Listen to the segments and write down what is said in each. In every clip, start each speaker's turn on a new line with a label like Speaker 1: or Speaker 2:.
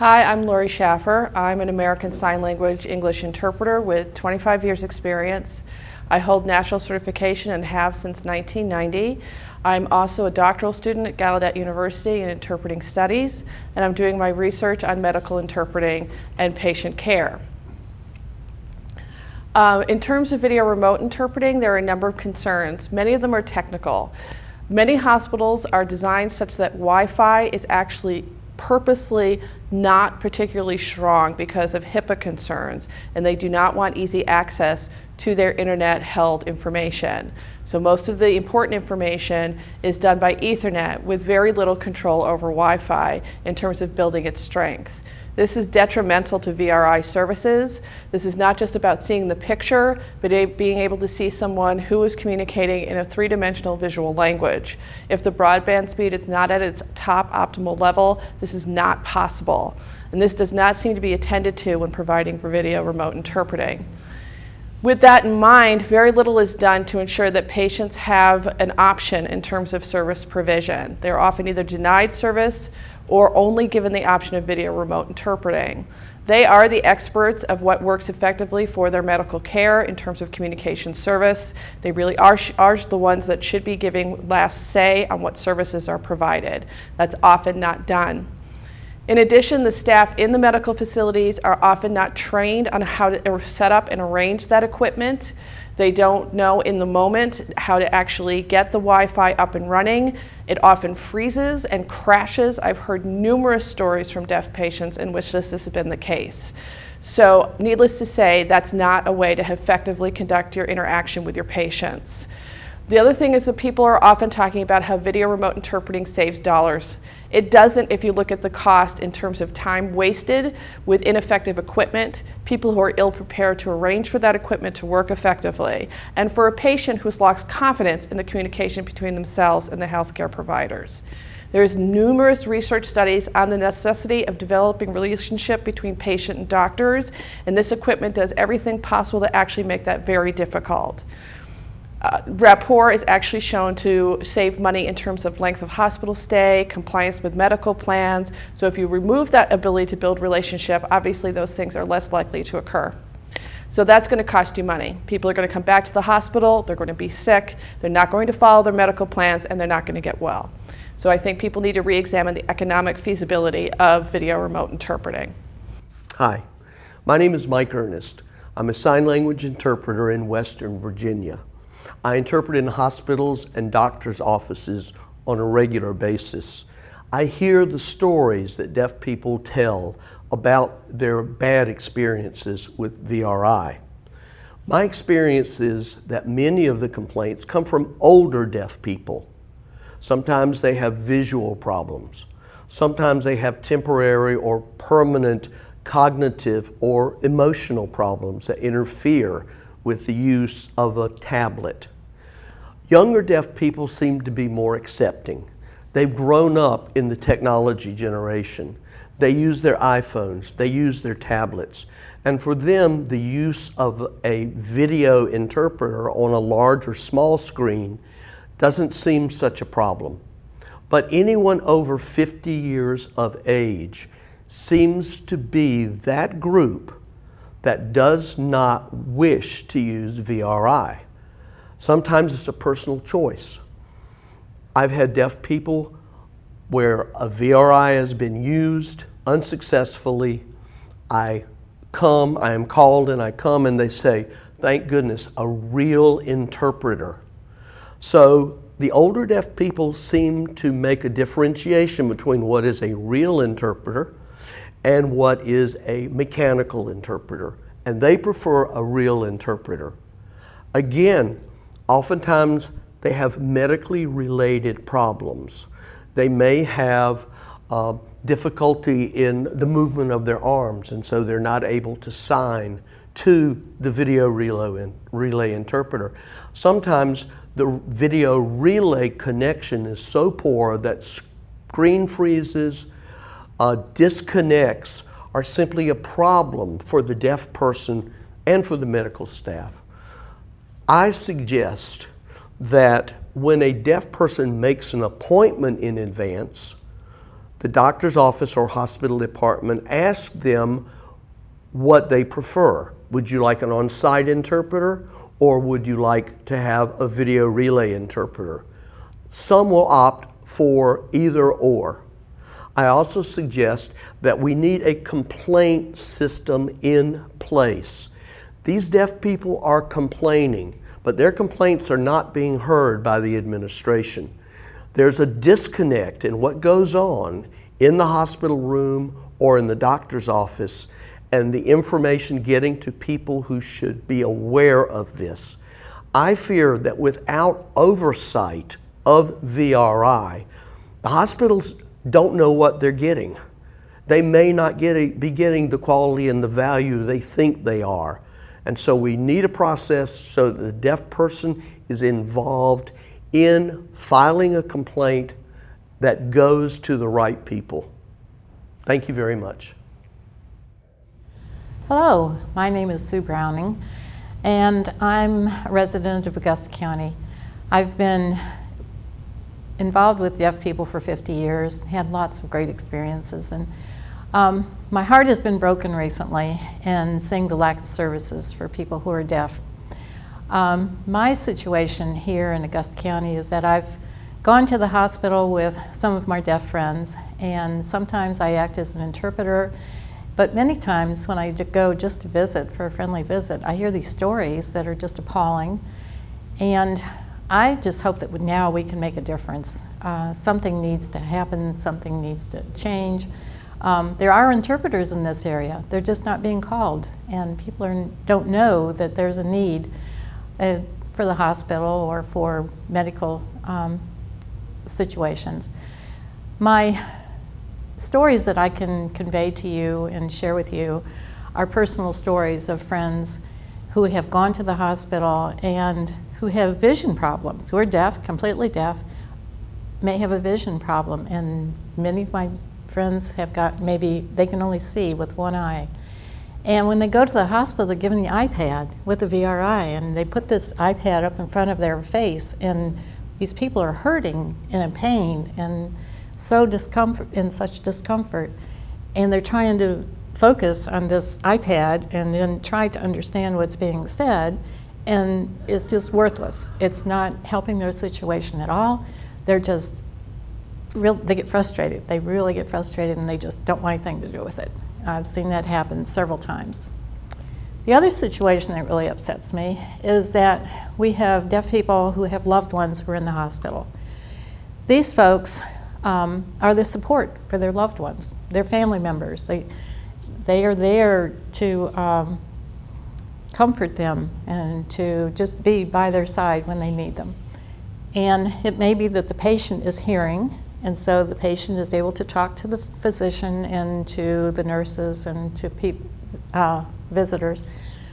Speaker 1: Hi, I'm Lori Schaffer. I'm an American Sign Language English interpreter with 25 years experience. I hold national certification and have since 1990. I'm also a doctoral student at Gallaudet University in interpreting studies, and I'm doing my research on medical interpreting and patient care. In terms of video remote interpreting, there are a number of concerns. Many of them are technical. Many hospitals are designed such that Wi-Fi is actually purposely not particularly strong because of HIPAA concerns, and they do not want easy access to their internet-held information. So most of the important information is done by Ethernet with very little control over Wi-Fi in terms of building its strength. This is detrimental to VRI services. This is not just about seeing the picture, but being able to see someone who is communicating in a three-dimensional visual language. If the broadband speed is not at its top optimal level, this is not possible. And this does not seem to be attended to when providing for video remote interpreting. With that in mind, very little is done to ensure that patients have an option in terms of service provision. They're often either denied service or only given the option of video remote interpreting. They are the experts of what works effectively for their medical care in terms of communication service. They really are the ones that should be giving last say on what services are provided. That's often not done. In addition, the staff in the medical facilities are often not trained on how to set up and arrange that equipment. They don't know in the moment how to actually get the Wi-Fi up and running. It often freezes and crashes. I've heard numerous stories from deaf patients in which this has been the case. So needless to say, that's not a way to effectively conduct your interaction with your patients. The other thing is that people are often talking about how video remote interpreting saves dollars. It doesn't if you look at the cost in terms of time wasted with ineffective equipment, people who are ill prepared to arrange for that equipment to work effectively, and for a patient who's lost confidence in the communication between themselves and the healthcare providers. There's numerous research studies on the necessity of developing relationship between patient and doctors, and this equipment does everything possible to actually make that very difficult. Rapport is actually shown to save money in terms of length of hospital stay, compliance with medical plans. So if you remove that ability to build relationship, obviously those things are less likely to occur. So that's going to cost you money. People are going to come back to the hospital, they're going to be sick, they're not going to follow their medical plans, and they're not going to get well. So I think people need to re-examine the economic feasibility of video remote interpreting.
Speaker 2: Hi, my name is Mike Earnest. I'm a sign language interpreter in Western Virginia. I interpret in hospitals and doctors' offices on a regular basis. I hear the stories that deaf people tell about their bad experiences with VRI. My experience is that many of the complaints come from older deaf people. Sometimes they have visual problems. Sometimes they have temporary or permanent cognitive or emotional problems that interfere with the use of a tablet. Younger deaf people seem to be more accepting. They've grown up in the technology generation. They use their iPhones, they use their tablets. And for them, the use of a video interpreter on a large or small screen doesn't seem such a problem. But anyone over 50 years of age seems to be that group that does not wish to use VRI. Sometimes it's a personal choice. I've had deaf people where a VRI has been used unsuccessfully. I am called and I come and they say, thank goodness, a real interpreter. So the older deaf people seem to make a differentiation between what is a real interpreter and what is a mechanical interpreter, and they prefer a real interpreter. Again, oftentimes they have medically related problems. They may have difficulty in the movement of their arms, and so they're not able to sign to the video relay interpreter. Sometimes the video relay connection is so poor that screen freezes, disconnects are simply a problem for the deaf person and for the medical staff. I suggest that when a deaf person makes an appointment in advance, the doctor's office or hospital department asks them what they prefer. Would you like an on-site interpreter, or would you like to have a video relay interpreter? Some will opt for either or. I also suggest that we need a complaint system in place. These deaf people are complaining, but their complaints are not being heard by the administration. There's a disconnect in what goes on in the hospital room or in the doctor's office and the information getting to people who should be aware of this. I fear that without oversight of VRI, the hospitals don't know what they're getting. They may not be getting the quality and the value they think they are. And so we need a process so that the deaf person is involved in filing a complaint that goes to the right people. Thank you very much.
Speaker 3: Hello, my name is Sue Browning, and I'm a resident of Augusta County. I've been involved with deaf people for 50 years, had lots of great experiences, and my heart has been broken recently in seeing the lack of services for people who are deaf. My situation here in Augusta County is that I've gone to the hospital with some of my deaf friends, and sometimes I act as an interpreter, but many times when I go just to visit, for a friendly visit, I hear these stories that are just appalling, and I just hope that now we can make a difference. Something needs to happen, something needs to change. There are interpreters in this area, they're just not being called, and people don't know that there's a need for the hospital or for medical situations. My stories that I can convey to you and share with you are personal stories of friends who have gone to the hospital and who have vision problems, who are deaf, completely deaf, may have a vision problem, and many of my friends have got, maybe they can only see with one eye. And when they go to the hospital, they're given the iPad with the VRI, and they put this iPad up in front of their face, and these people are hurting and in pain and such discomfort, and they're trying to focus on this iPad and then try to understand what's being said, and it's just worthless. It's not helping their situation at all. They're just they get frustrated. They really get frustrated, and they just don't want anything to do with it. I've seen that happen several times. The other situation that really upsets me is that we have deaf people who have loved ones who are in the hospital. These folks are the support for their loved ones, their family members. They are there to comfort them and to just be by their side when they need them. And it may be that the patient is hearing, and so the patient is able to talk to the physician and to the nurses and to visitors.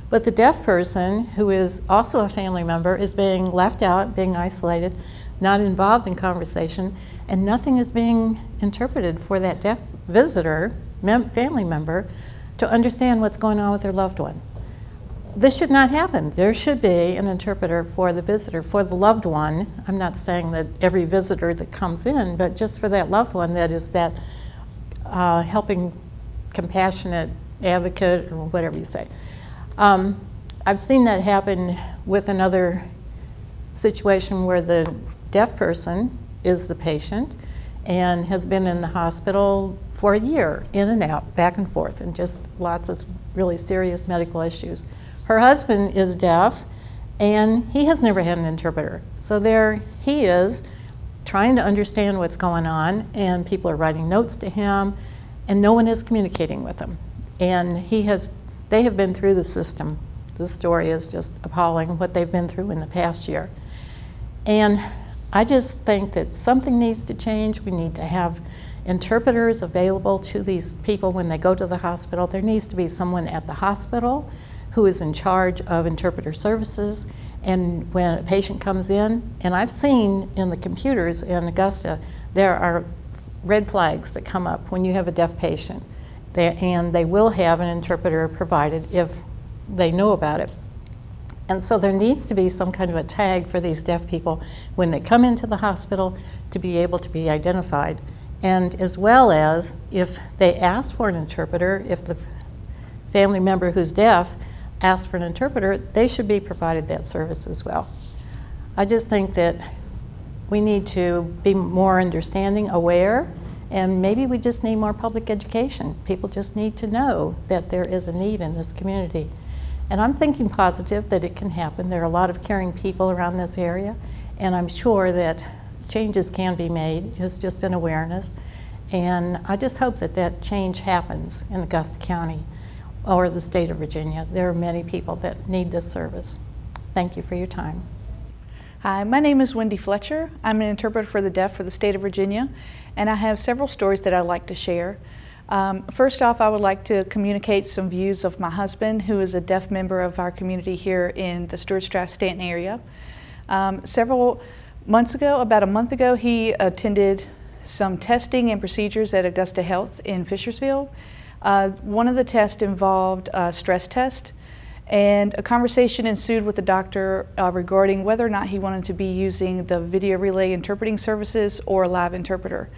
Speaker 3: But the deaf person, who is also a family member, is being left out, being isolated, not involved in conversation, and nothing is being interpreted for that deaf visitor, family member, to understand what's going on with their loved one. This should not happen. There should be an interpreter for the visitor, for the loved one. I'm not saying that every visitor that comes in, but just for that loved one that is that helping, compassionate advocate, or whatever you say. I've seen that happen with another situation where the deaf person is the patient and has been in the hospital for a year, in and out, back and forth, and just lots of really serious medical issues. Her husband is deaf, and he has never had an interpreter. So there he is, trying to understand what's going on, and people are writing notes to him, and no one is communicating with him. And they have been through the system. This story is just appalling, what they've been through in the past year. And I just think that something needs to change. We need to have interpreters available to these people when they go to the hospital. There needs to be someone at the hospital who is in charge of interpreter services. And when a patient comes in, and I've seen in the computers in Augusta, there are red flags that come up when you have a deaf patient. And they will have an interpreter provided if they know about it. And so there needs to be some kind of a tag for these deaf people when they come into the hospital to be able to be identified And as well as if they ask for an interpreter, if the family member who's deaf asks for an interpreter, they should be provided that service as well. I just think that we need to be more understanding, aware, and maybe we just need more public education. People just need to know that there is a need in this community. And I'm thinking positive that it can happen. There are a lot of caring people around this area, and I'm sure that changes can be made. It's just an awareness. And I just hope that that change happens in Augusta County or the state of Virginia. There are many people that need this service. Thank you for your time.
Speaker 4: Hi, my name is Wendy Fletcher. I'm an interpreter for the deaf for the state of Virginia, and I have several stories that I'd like to share. First off, I would like to communicate some views of my husband, who is a deaf member of our community here in the Stewart-Strath-Stanton area. Several months ago, about a month ago, he attended some testing and procedures at Augusta Health in Fishersville. One of the tests involved a stress test, and a conversation ensued with the doctor regarding whether or not he wanted to be using the video relay interpreting services or a live interpreter.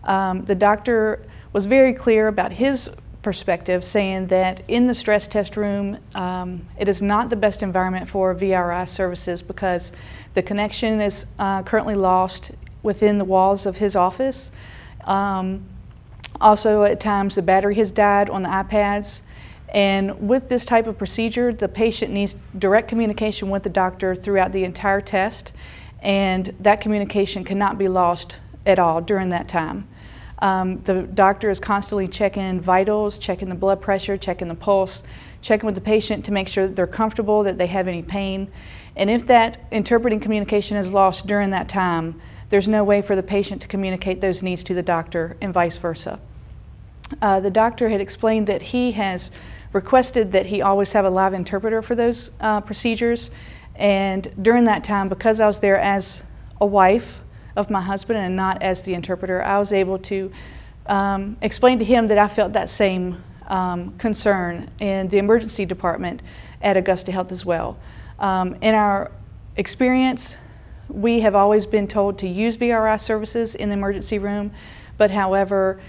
Speaker 4: The doctor was very clear about his perspective, saying that in the stress test room, it is not the best environment for VRI services because the connection is currently lost within the walls of his office. Also, at times, the battery has died on the iPads. And with this type of procedure, the patient needs direct communication with the doctor throughout the entire test, and that communication cannot be lost at all during that time. The doctor is constantly checking vitals, checking the blood pressure, checking the pulse, checking with the patient to make sure that they're comfortable, that they have any pain. And if that interpreting communication is lost during that time, there's no way for the patient to communicate those needs to the doctor and vice versa. The doctor had explained that he has requested that he always have a live interpreter for those procedures, and during that time, because I was there as a wife of my husband and not as the interpreter, I was able to explain to him that I felt that same concern in the emergency department at Augusta Health as well. In our experience, we have always been told to use VRI services in the emergency room, but however,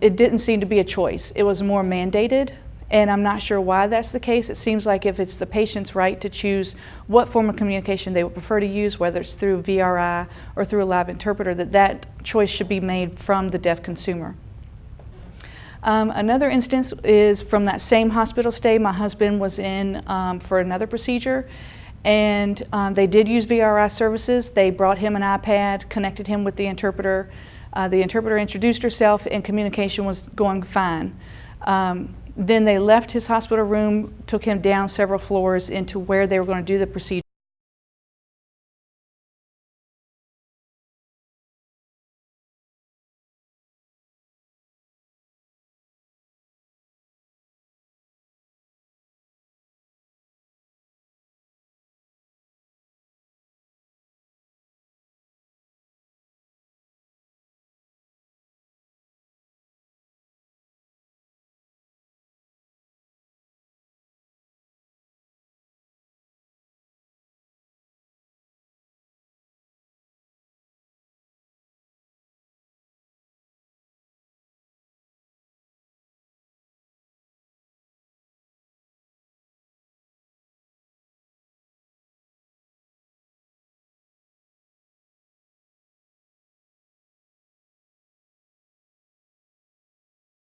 Speaker 4: it didn't seem to be a choice. It was more mandated, and I'm not sure why that's the case. It seems like if it's the patient's right to choose what form of communication they would prefer to use, whether it's through VRI or through a live interpreter, that choice should be made from the deaf consumer. Another instance is from that same hospital stay. My husband was in for another procedure, and they did use VRI services. They brought him an iPad, connected him with the interpreter. The interpreter introduced herself, and communication was going fine. Then they left his hospital room, took him down several floors into where they were going to do the procedure.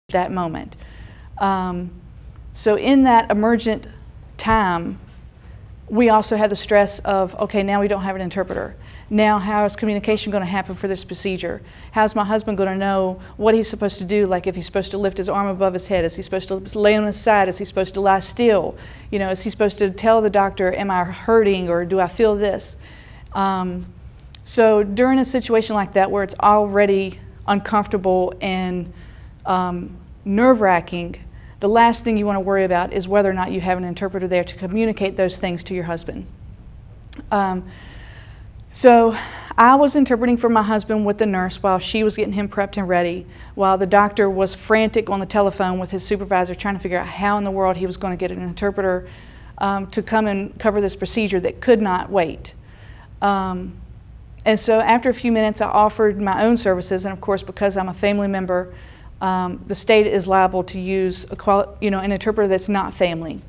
Speaker 4: That moment. So in that emergent time, we also had the stress of, okay, now we don't have an interpreter. Now how is communication going to happen for this procedure? How's my husband going to know what he's supposed to do, like if he's supposed to lift his arm above his head? Is he supposed to lay on his side? Is he supposed to lie still? You know, is he supposed to tell the doctor, am I hurting or do I feel this? So during a situation like that where it's already uncomfortable and nerve-wracking, the last thing you want to worry about is whether or not you have an interpreter there to communicate those things to your husband. So I was interpreting for my husband with the nurse while she was getting him prepped and ready, while the doctor was frantic on the telephone with his supervisor trying to figure out how in the world he was going to get an interpreter to come and cover this procedure that could not wait. And so after a few minutes, I offered my own services, and of course, because I'm a family member, the state is liable to use an interpreter that's not family,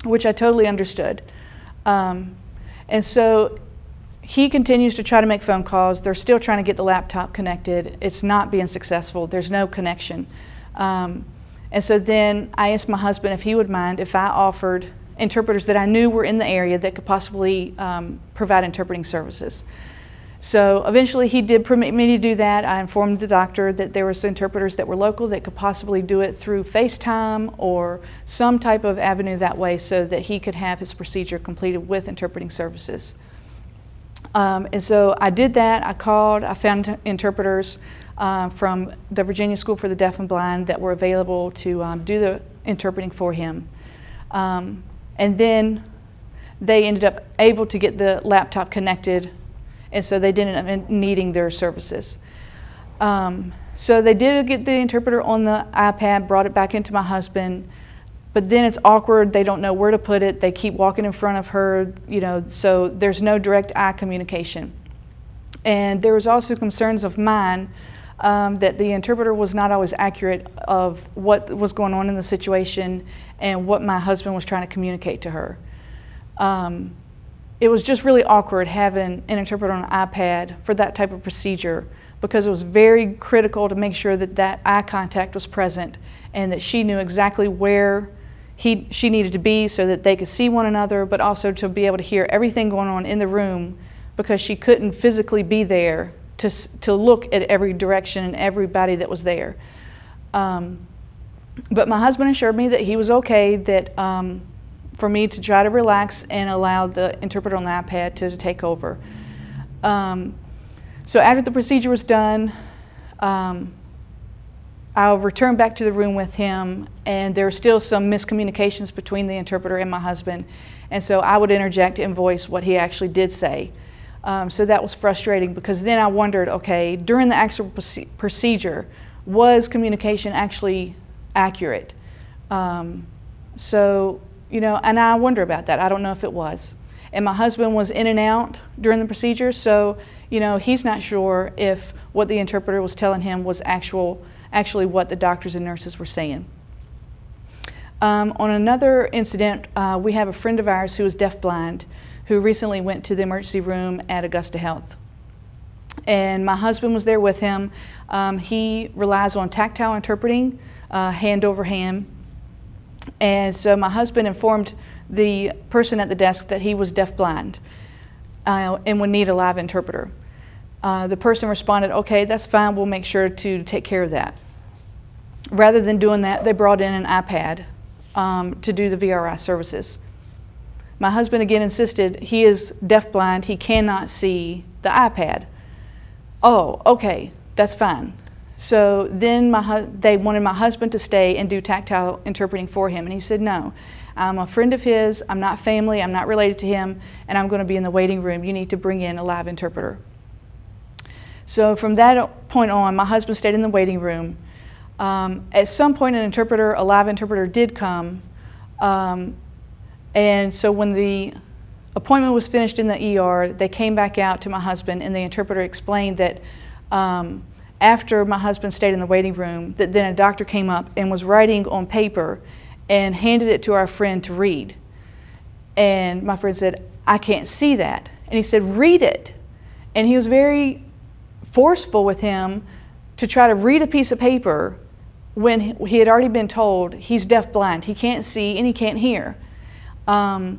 Speaker 4: which I totally understood. And so he continues to try to make phone calls. They're still trying to get the laptop connected. It's not being successful. There's no connection. And so then I asked my husband if he would mind if I offered interpreters that I knew were in the area that could possibly provide interpreting services. So eventually he did permit me to do that. I informed the doctor that there were interpreters that were local that could possibly do it through FaceTime or some type of avenue that way so that he could have his procedure completed with interpreting services. And so I did that. I called, I found interpreters from the Virginia School for the Deaf and Blind that were available to do the interpreting for him. And then they ended up able to get the laptop connected, and so they didn't end up needing their services. So they did get the interpreter on the iPad, brought it back into my husband, but then it's awkward. They don't know where to put it. They keep walking in front of her, so there's no direct eye communication. And there was also concerns of mine that the interpreter was not always accurate of what was going on in the situation and what my husband was trying to communicate to her. It was just really awkward having an interpreter on an iPad for that type of procedure, because it was very critical to make sure that that eye contact was present and that she knew exactly where she needed to be so that they could see one another, but also to be able to hear everything going on in the room, because she couldn't physically be there to look at every direction and everybody that was there. But my husband assured me that he was okay, that for me to try to relax and allow the interpreter on the iPad to take over. So after the procedure was done, I'll return back to the room with him, and there were still some miscommunications between the interpreter and my husband, and so I would interject and voice what he actually did say. So that was frustrating, because then I wondered, okay, during the actual procedure, was communication actually accurate? So, and I wonder about that. I don't know if it was. And my husband was in and out during the procedure, so, he's not sure if what the interpreter was telling him was actually what the doctors and nurses were saying. On another incident, we have a friend of ours who is deafblind, who recently went to the emergency room at Augusta Health. And my husband was there with him. He relies on tactile interpreting, hand over hand. And so my husband informed the person at the desk that he was deafblind and would need a live interpreter. The person responded, okay, that's fine, we'll make sure to take care of that. Rather than doing that, they brought in an iPad to do the VRI services. My husband again insisted he is deafblind, he cannot see the iPad. Oh, okay, that's fine. So then they wanted my husband to stay and do tactile interpreting for him, and he said, no, I'm a friend of his, I'm not family, I'm not related to him, and I'm going to be in the waiting room. You need to bring in a live interpreter. So from that point on, my husband stayed in the waiting room. At some point, a live interpreter did come, and so when the appointment was finished in the ER, they came back out to my husband, and the interpreter explained that after my husband stayed in the waiting room, that then a doctor came up and was writing on paper and handed it to our friend to read. And my friend said, I can't see that. And he said, read it. And he was very forceful with him to try to read a piece of paper when he had already been told he's deafblind, he can't see and he can't hear. And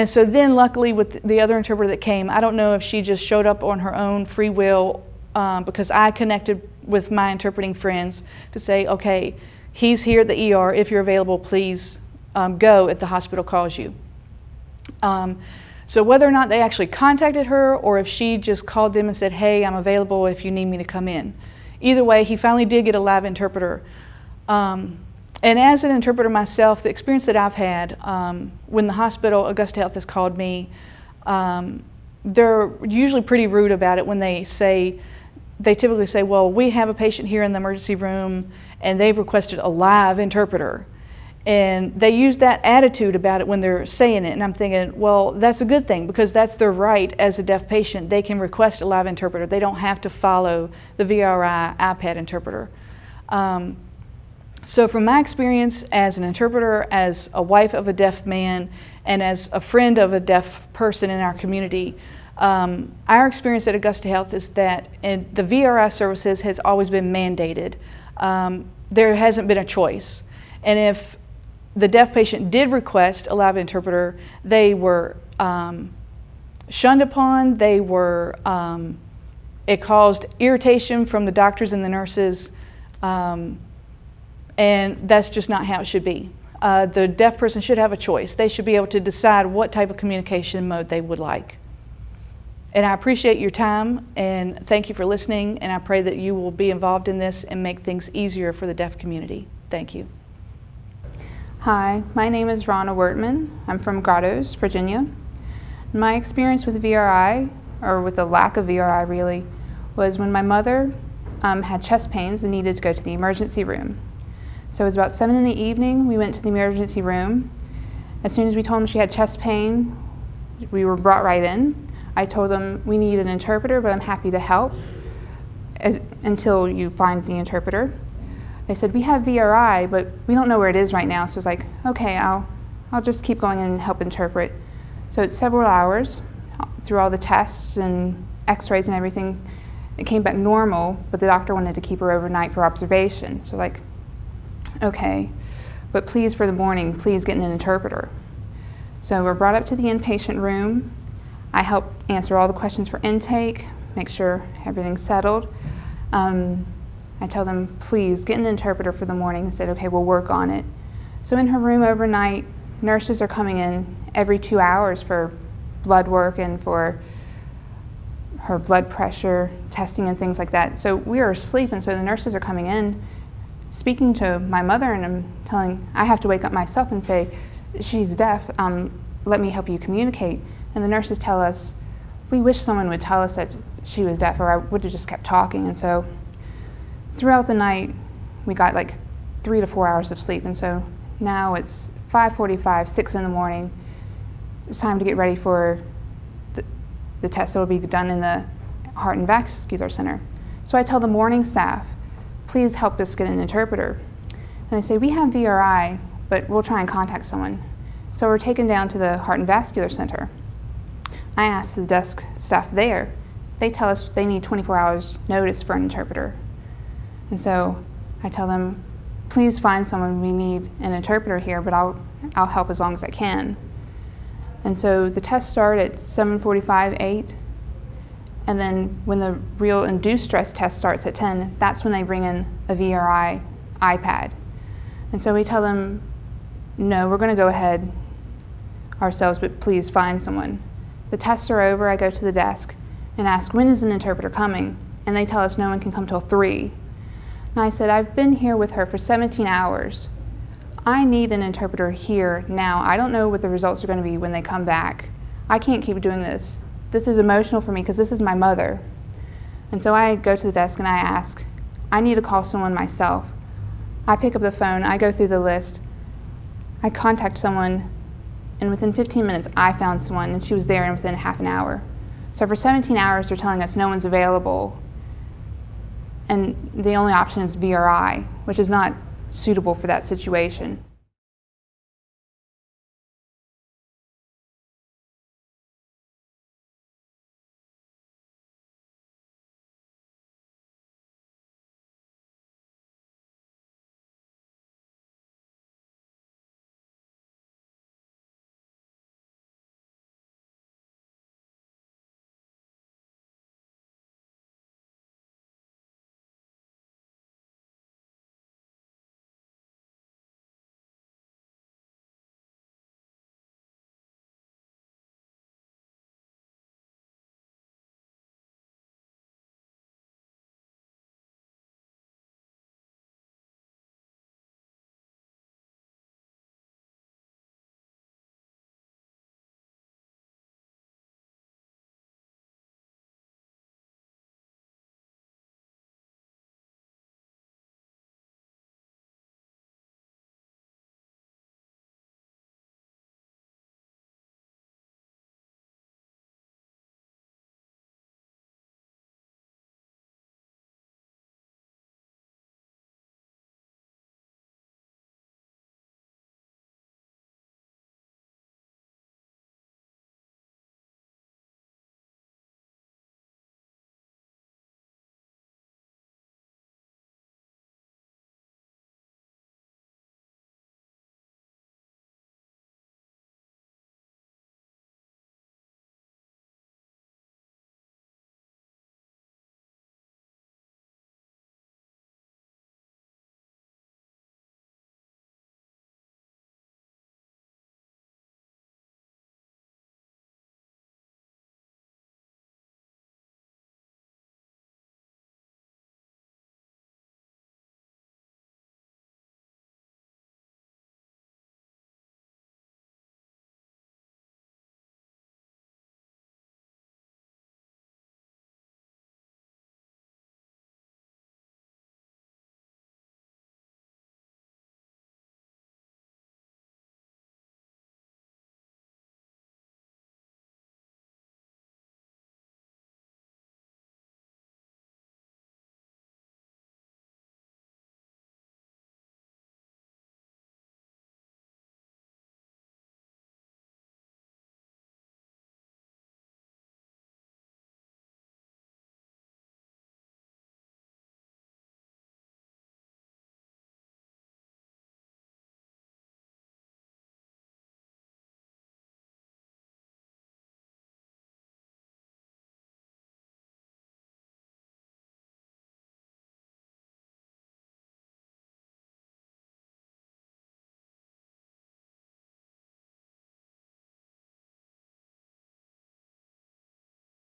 Speaker 4: so then luckily with the other interpreter that came, I don't know if she just showed up on her own free will, because I connected with my interpreting friends to say, okay, he's here at the ER, if you're available, please go if the hospital calls you. So whether or not they actually contacted her or if she just called them and said, hey, I'm available if you need me to come in. Either way, he finally did get a live interpreter. And as an interpreter myself, the experience that I've had, when the hospital, Augusta Health, has called me, they're usually pretty rude about it when they typically say, well, we have a patient here in the emergency room and they've requested a live interpreter. And they use that attitude about it when they're saying it. And I'm thinking, well, that's a good thing, because that's their right as a deaf patient. They can request a live interpreter. They don't have to follow the VRI iPad interpreter. So from my experience as an interpreter, as a wife of a deaf man, and as a friend of a deaf person in our community, our experience at Augusta Health is that the VRI services has always been mandated. There hasn't been a choice. And if the deaf patient did request a live interpreter, they were shunned upon. They were, it caused irritation from the doctors and the nurses, and that's just not how it should be. The deaf person should have a choice. They should be able to decide what type of communication mode they would like. And I appreciate your time, and thank you for listening, and I pray that you will be involved in this and make things easier for the deaf community. Thank you.
Speaker 5: Hi, my name is Nara Wortman. I'm from Grottoes, Virginia. My experience with VRI, or with the lack of VRI really, was when my mother had chest pains and needed to go to the emergency room. So it was about 7 in the evening, we went to the emergency room. As soon as we told them she had chest pain, we were brought right in. I told them, we need an interpreter, but I'm happy to help until you find the interpreter. They said, we have VRI, but we don't know where it is right now. So I was like, okay, I'll just keep going in and help interpret. So it's several hours through all the tests and x-rays and everything. It came back normal, but the doctor wanted to keep her overnight for observation. So like, okay, but please for the morning, please get an interpreter. So we're brought up to the inpatient room. I help answer all the questions for intake, make sure everything's settled. I tell them, please get an interpreter for the morning, and said, okay, we'll work on it. So in her room overnight, nurses are coming in every 2 hours for blood work and for her blood pressure testing and things like that. So we are asleep, and so the nurses are coming in, speaking to my mother, and I have to wake up myself and say, she's deaf, let me help you communicate. And the nurses tell us, we wish someone would tell us that she was deaf, or I would have just kept talking. And so throughout the night, we got like 3 to 4 hours of sleep. And so now it's 5:45, 6 in the morning. It's time to get ready for the test that will be done in the Heart and Vascular Center. So I tell the morning staff, please help us get an interpreter. And they say, we have VRI, but we'll try and contact someone. So we're taken down to the Heart and Vascular Center. I ask the desk staff there. They tell us they need 24 hours notice for an interpreter. And so I tell them, please find someone, we need an interpreter here, but I'll help as long as I can. And so the tests start at 7:45, 8, and then when the real induced stress test starts at 10, that's when they bring in a VRI iPad. And so we tell them, no, we're gonna go ahead ourselves, but please find someone. The tests are over, I go to the desk and ask, when is an interpreter coming? And they tell us no one can come till 3. And I said, I've been here with her for 17 hours. I need an interpreter here now. I don't know what the results are going to be when they come back. I can't keep doing this. This is emotional for me because this is my mother. And so I go to the desk and I ask, I need to call someone myself. I pick up the phone, I go through the list, I contact someone, and within 15 minutes I found someone, and she was there within half an hour. So for 17 hours they're telling us no one's available, and the only option is VRI, which is not suitable for that situation.